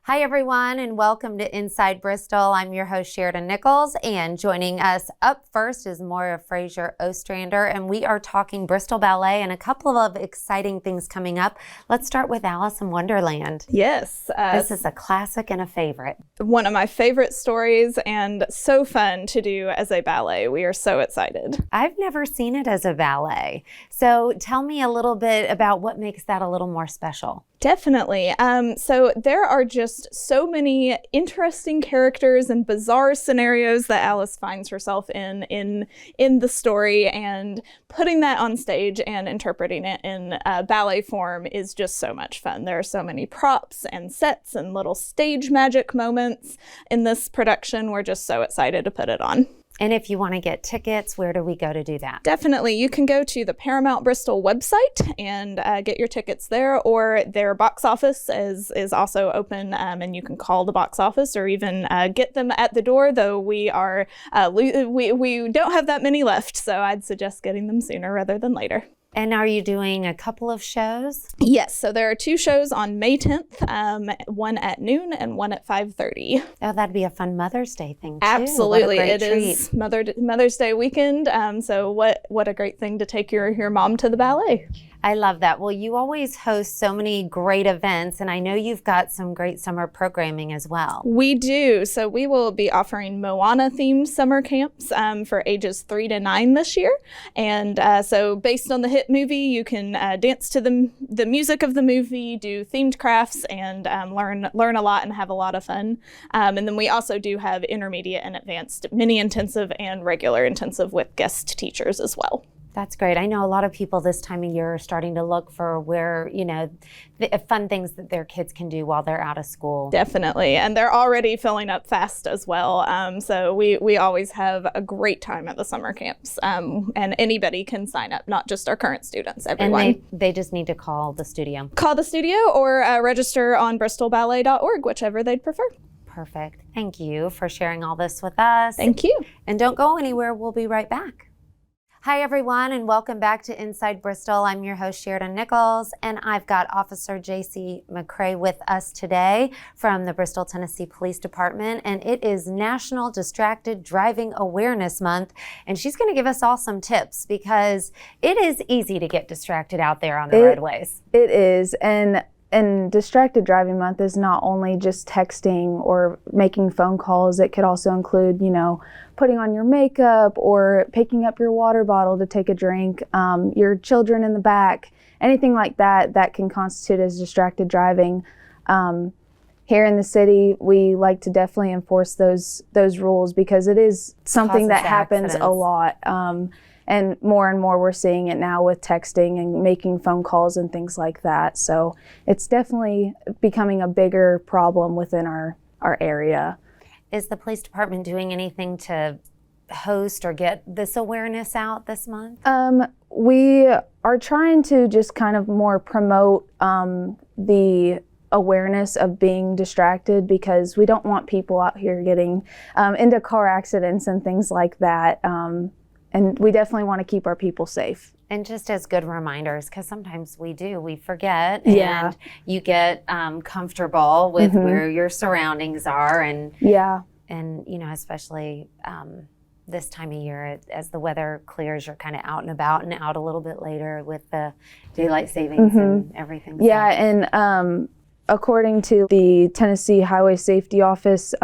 Hi, everyone, and welcome to Inside Bristol. I'm your host, Sheridan Nichols, and joining us up first is Moira Fraser Ostrander, and we are talking Bristol Ballet and a couple of exciting things coming up. Let's start with Alice in Wonderland. Yes. This is a classic and a favorite. One of my favorite stories and so fun to do as a ballet. We are so excited. I've never seen it as a ballet, so tell me a little bit about what makes that a little more special. Definitely. So there are just so many interesting characters and bizarre scenarios that Alice finds herself in the story, and putting that on stage and interpreting it in ballet form is just so much fun. There are so many props and sets and little stage magic moments in this production. We're just so excited to put it on. And if you want to get tickets, where do we go to do that? Definitely. You can go to the Paramount Bristol website and get your tickets there, or their box office is also open, and you can call the box office or even get them at the door, though we don't have that many left, so I'd suggest getting them sooner rather than later. And are you doing a couple of shows? Yes, so there are 2 shows on May 10th, one at noon and one at 5:30. Oh, that'd be a fun Mother's Day thing, too. Absolutely. What a great It treat. is Mother's Day weekend, so what a great thing to take your mom to the ballet. I love that. Well, you always host so many great events, and I know you've got some great summer programming as well. We do. So we will be offering Moana-themed summer camps for ages 3 to 9 this year. And so based on the hit movie, you can dance to the music of the movie, do themed crafts, and learn a lot and have a lot of fun. And then we also do have intermediate and advanced mini intensive and regular intensive with guest teachers as well. That's great. I know a lot of people this time of year are starting to look for where, the fun things that their kids can do while they're out of school. Definitely. And they're already filling up fast as well. So we always have a great time at the summer camps. And anybody can sign up, not just our current students, everyone. And they just need to call the studio. Call the studio or register on bristolballet.org, whichever they'd prefer. Perfect. Thank you for sharing all this with us. Thank you. And don't go anywhere. We'll be right back. Hi, everyone, and welcome back to Inside Bristol. I'm your host, Sheridan Nichols, and I've got Officer J.C. McCrae with us today from the Bristol, Tennessee Police Department, and it is National Distracted Driving Awareness Month, and she's going to give us all some tips because it is easy to get distracted out there on the roadways. It is, and Distracted Driving Month is not only just texting or making phone calls. It could also include, putting on your makeup or picking up your water bottle to take a drink, your children in the back, anything like that can constitute as distracted driving. Here in the city, we like to definitely enforce those rules because it is something that happens a lot. And more we're seeing it now with texting and making phone calls and things like that. So it's definitely becoming a bigger problem within our area. Is the police department doing anything to host or get this awareness out this month? We are trying to just kind of more promote the awareness of being distracted because we don't want people out here getting into car accidents and things like that. And we definitely want to keep our people safe. And just as good reminders, because sometimes we forget, Yeah. and you get comfortable with where your surroundings are, and especially this time of year, as the weather clears, you're kind of out and about and out a little bit later with the daylight savings and everything. Yeah, and according to the Tennessee Highway Safety Office,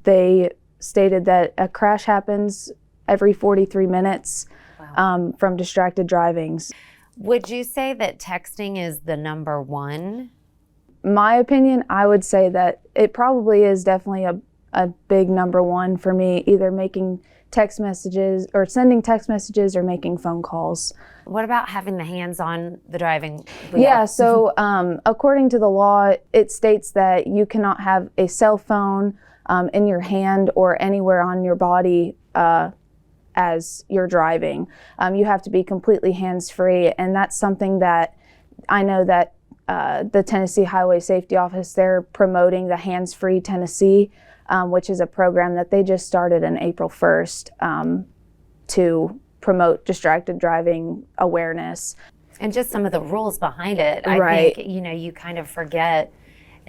they stated that a crash happens every 43 minutes from distracted driving. Would you say that texting is the number one? My opinion, I would say that it probably is definitely a big number one for me, either making text messages or sending text messages or making phone calls. What about having the hands on the driving wheel? Yeah, so according to the law, it states that you cannot have a cell phone in your hand or anywhere on your body as you're driving. You have to be completely hands-free, and that's something that I know that the Tennessee Highway Safety Office, they're promoting the Hands-Free Tennessee, which is a program that they just started on April 1st to promote distracted driving awareness. And just some of the rules behind it. Right. I think, you kind of forget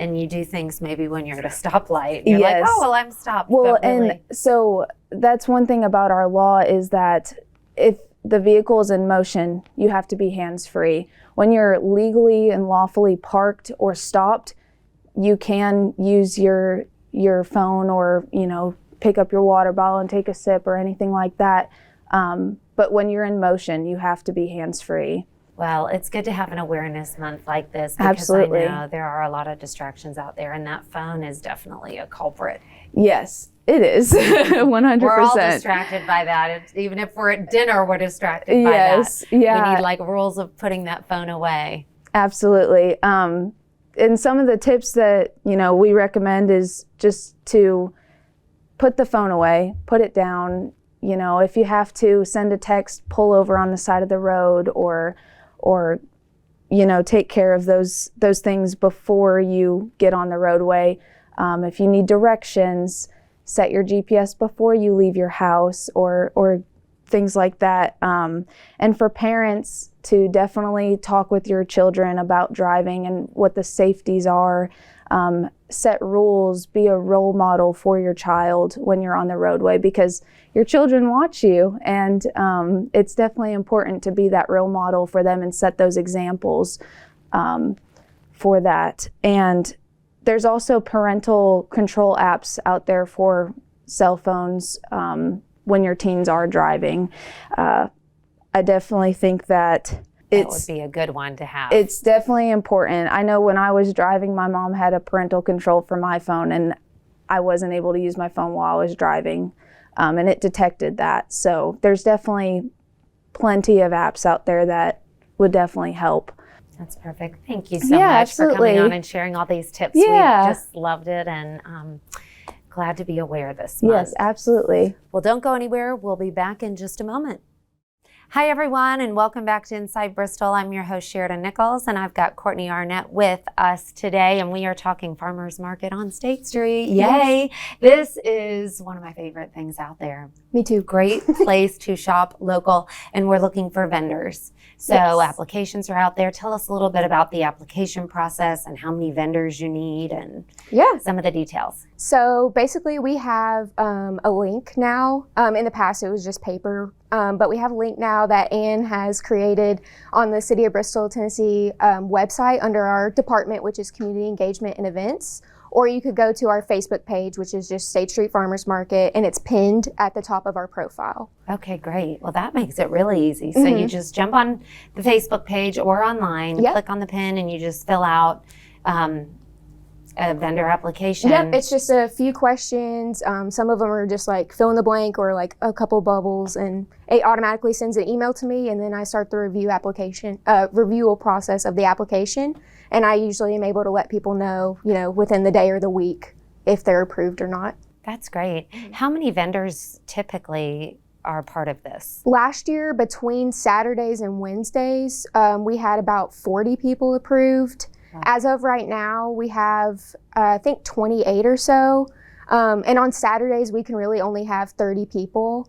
and you do things maybe when you're at a stoplight. You're Yes. like, oh, well, I'm stopped. Well, but really, and so that's one thing about our law is that if the vehicle is in motion, you have to be hands-free. When you're legally and lawfully parked or stopped, you can use your phone or, pick up your water bottle and take a sip or anything like that. But when you're in motion, you have to be hands-free. well, it's good to have an awareness month like this because Absolutely. I know there are a lot of distractions out there, and that phone is definitely a culprit. Yes, it is. 100%. We're all distracted by that. Even if we're at dinner, we're distracted by Yes, that. yeah. We need like rules of putting that phone away. Absolutely. And some of the tips that, we recommend is just to put the phone away, put it down. If you have to send a text, pull over on the side of the road or take care of those things before you get on the roadway. If you need directions, set your GPS before you leave your house or things like that. And for parents to definitely talk with your children about driving and what the safeties are. Set rules, be a role model for your child when you're on the roadway because your children watch you, and it's definitely important to be that role model for them and set those examples for that. And there's also parental control apps out there for cell phones when your teens are driving. I definitely think that That would be a good one to have. it's definitely important. I know when I was driving, my mom had a parental control for my phone, and I wasn't able to use my phone while I was driving, and it detected that. So there's definitely plenty of apps out there that would definitely help. That's perfect. Thank you so Yeah, much for absolutely. coming on and sharing all these tips. Yeah. We just loved it, and glad to be aware this month. Yes, absolutely. Well, don't go anywhere. We'll be back in just a moment. Hi, everyone, and welcome back to Inside Bristol. I'm your host, Sheridan Nichols, and I've got Courtney Arnett with us today, and we are talking farmers market on State Street. Yay! This is one of my favorite things out there. Me too. Great place to shop local, and we're looking for vendors. So Yes. applications are out there. Tell us a little bit about the application process and how many vendors you need and Yeah. some of the details. So basically, we have a link now. In the past, it was just paper, but we have a link now that Ann has created on the City of Bristol, Tennessee website under our department, which is Community Engagement and Events. Or you could go to our Facebook page, which is just State Street Farmers Market, and it's pinned at the top of our profile. Okay, great. Well, that makes it really easy. So you just jump on the Facebook page or online, Yep. click on the pin, and you just fill out a vendor application. Yep, it's just a few questions. Some of them are just like fill in the blank or like a couple bubbles, and it automatically sends an email to me, and then I start the review process of the application, and I usually am able to let people know, within the day or the week if they're approved or not. That's great. How many vendors typically are part of this? Last year, between Saturdays and Wednesdays, we had about 40 people approved. Wow. As of right now, we have, I think, 28 or so. And on Saturdays, we can really only have 30 people.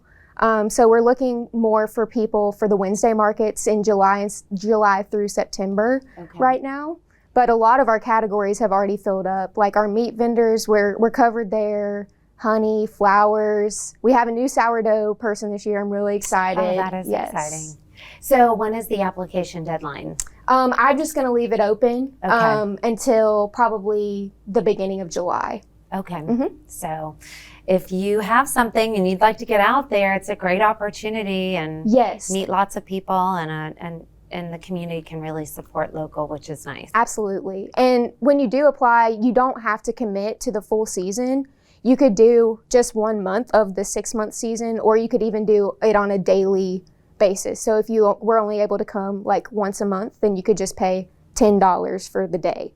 So we're looking more for people for the Wednesday markets in July through September right now. But a lot of our categories have already filled up. Like our meat vendors, we're covered there. Honey, flowers. We have a new sourdough person this year. I'm really excited. Oh, that is Yes. exciting. So when is the application deadline? I'm just going to leave it open Okay. until probably the beginning of July. Okay. Mhm. So if you have something and you'd like to get out there, it's a great opportunity and Yes, meet lots of people and the community can really support local, which is nice. absolutely. And when you do apply, you don't have to commit to the full season. You could do just 1 month of the 6-month season, or you could even do it on a daily basis. So if you were only able to come like once a month, then you could just pay $10 for the day.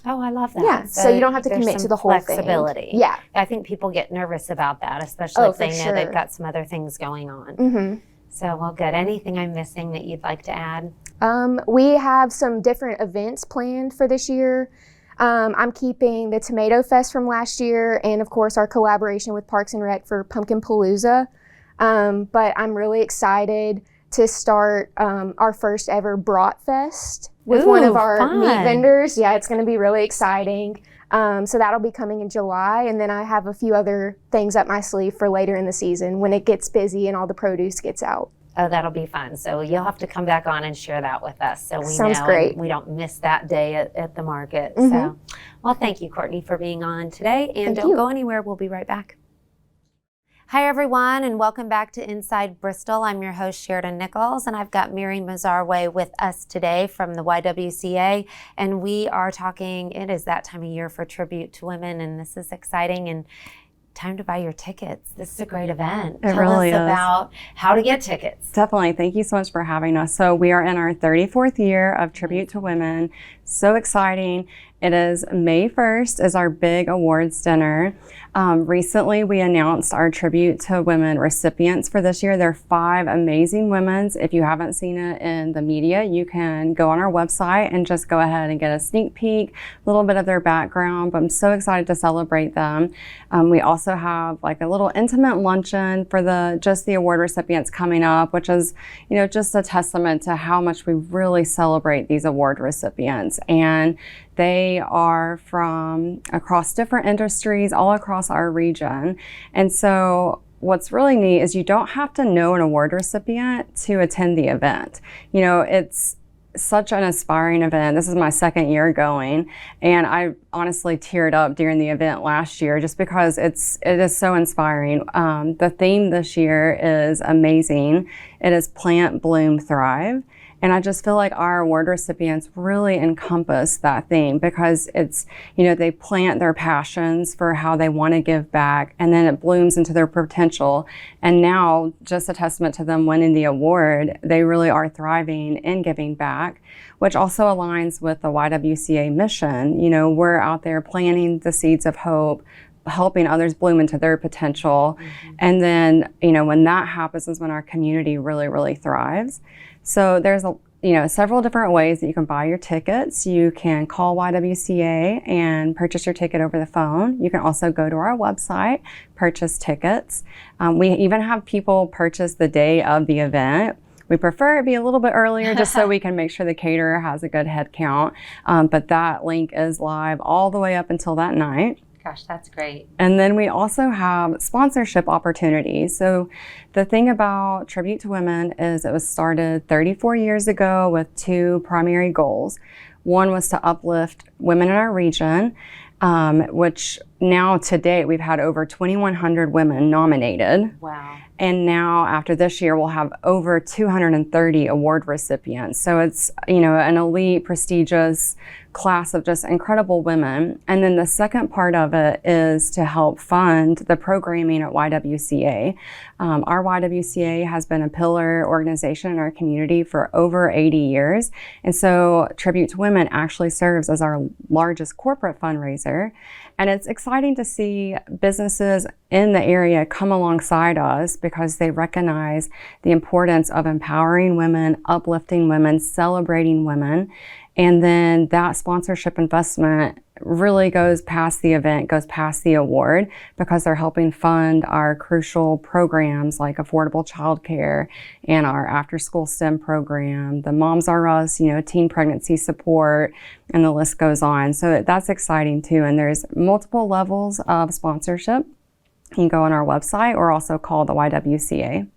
Oh, I love that. Yeah, so you don't have to there's commit to some the whole thing. flexibility. Yeah. I think people get nervous about that, especially Oh, if they for know sure. they've got some other things going on. Mm-hmm. So, well, good. Anything I'm missing that you'd like to add? We have some different events planned for this year. I'm keeping the Tomato Fest from last year and, of course, our collaboration with Parks and Rec for Pumpkin Palooza. But I'm really excited to start our first ever Brat Fest with one of Ooh, our fun. meat vendors. Yeah, it's going to be really exciting. So that'll be coming in July, and then I have a few other things up my sleeve for later in the season when it gets busy and all the produce gets out. Oh, that'll be fun. So you'll have to come back on and share that with us so we Sounds know great. and we don't miss that day at the market. Mhm. So, well, thank you, Courtney, for being on today. And Thank don't you. go anywhere. We'll be right back. Hi, everyone, and welcome back to Inside Bristol. I'm your host, Sheridan Nichols, and I've got Mary Mazarwe with us today from the YWCA, and we are talking, it is that time of year for Tribute to Women, and this is exciting, and time to buy your tickets. This is a great event. It Tell really us is. about how to get tickets. Definitely. Thank you so much for having us. So we are in our 34th year of Tribute to Women. So exciting. It is May 1st is our big awards dinner. Recently, we announced our Tribute to Women recipients for this year. There are 5 amazing women. If you haven't seen it in the media, you can go on our website and just go ahead and get a sneak peek, a little bit of their background. But I'm so excited to celebrate them. We also have like a little intimate luncheon for the award recipients coming up, which is, just a testament to how much we really celebrate these award recipients. And they are from across different industries, all across our region. And so what's really neat is you don't have to know an award recipient to attend the event. It's such an inspiring event. This is my 2nd year going, and I honestly teared up during the event last year just because it is so inspiring. The theme this year is amazing. It is Plant, Bloom, Thrive. And I just feel like our award recipients really encompass that theme because it's, they plant their passions for how they want to give back, and then it blooms into their potential. And now, just a testament to them winning the award, they really are thriving in giving back, which also aligns with the YWCA mission. We're out there planting the seeds of hope, helping others bloom into their potential. Mm-hmm. And then, when that happens is when our community really, really thrives. So there's several different ways that you can buy your tickets. You can call YWCA and purchase your ticket over the phone. You can also go to our website, purchase tickets. We even have people purchase the day of the event. We prefer it be a little bit earlier just so we can make sure the caterer has a good head count. But that link is live all the way up until that night. Gosh, that's great. And then we also have sponsorship opportunities. So the thing about Tribute to Women is it was started 34 years ago with 2 primary goals. One was to uplift women in our region, which now to date we've had over 2,100 women nominated. Wow. And now after this year, we'll have over 230 award recipients. So it's, an elite, prestigious class of just incredible women. And then the second part of it is to help fund the programming at YWCA. Our YWCA has been a pillar organization in our community for over 80 years. And so Tribute to Women actually serves as our largest corporate fundraiser. And it's exciting to see businesses in the area come alongside us because they recognize the importance of empowering women, uplifting women, celebrating women. And then that sponsorship investment really goes past the event, goes past the award, because they're helping fund our crucial programs like affordable childcare and our after-school STEM program, the Moms R Us, teen pregnancy support, and the list goes on. So that's exciting too. And there's multiple levels of sponsorship. You can go on our website or also call the YWCA.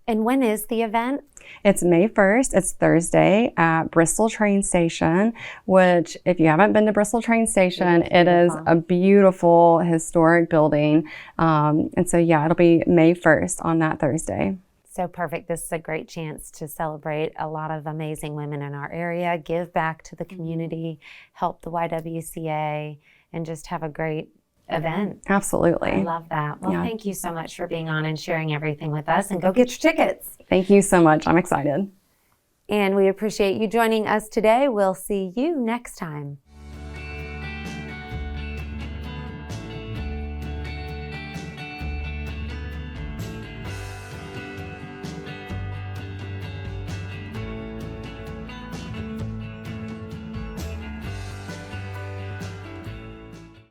And when is the event? It's May 1st. It's Thursday at Bristol train station, which if you haven't been to Bristol train station, it is a beautiful historic building. And so, it'll be May 1st on that Thursday. So perfect. This is a great chance to celebrate a lot of amazing women in our area, give back to the community, help the YWCA, and just have a great event. Absolutely. I love that. Well, thank you so much for being on and sharing everything with us, and go get your tickets. Thank you so much. I'm excited. And we appreciate you joining us today. We'll see you next time.